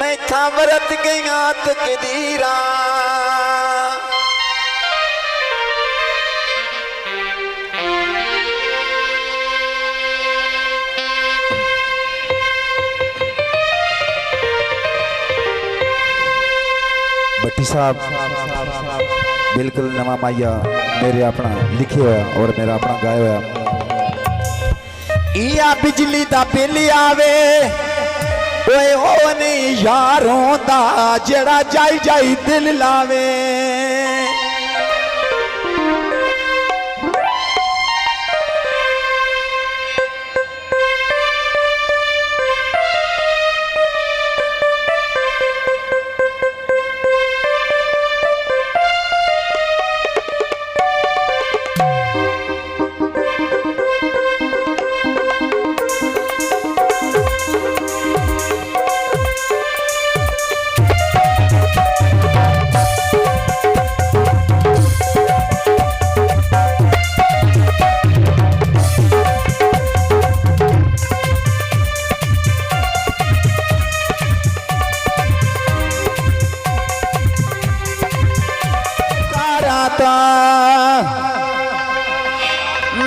मैथा वरत गईया तकदीरा भट्टी साहब बिल्कुल नवा माइया मेरे अपना लिखे हुआ और मेरा अपना गाया हुआ इया बिजली दा बिल आवे ओए ओ नहीं यारों दा जड़ा जाई जाई दिल लावे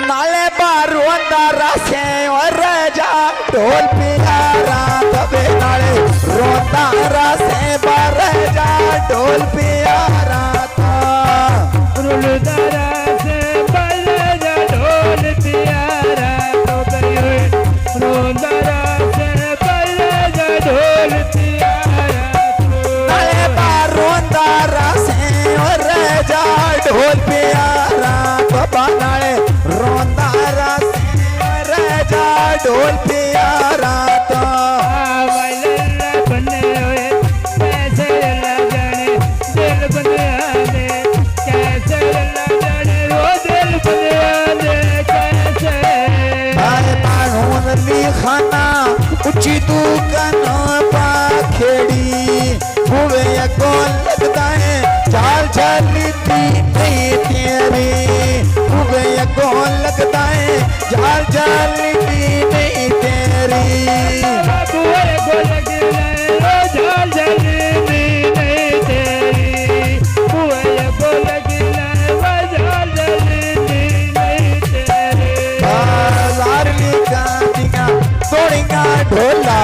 नाले बारू अंदारा से और जा ढोल पियारा तबे नाले रोता रासे बार जा ढोल पियारा था रुलदारा से बार जा ढोल पियारा तबे रुलदारा से बार जा ढोल पियारा नाले बारू अंदारा से और जा ढोल पियारा तबे नाले रोता रासे जा ढोल पियारा था बने हुए कैसे अल्लाह जाने दिल बने आने कैसे अल्लाह जाने वो दिल बने आने कैसे आए बाणून ली खाना उची दुकान पाखेड़ी हुए को लगता है चाल चलती नहीं तेरी हुए को लगता है चाल चलती नहीं तेरी बुए को लगे वो झाल जलती नहीं तेरी बुए को लगे वो झाल जलती नहीं तेरी बाजार ली गांधिया सोनिया ढोला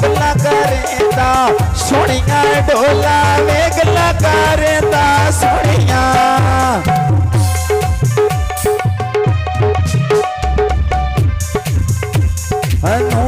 गला करेंदा सोनिया ढोला वे गला करेंदा सोनिया अनु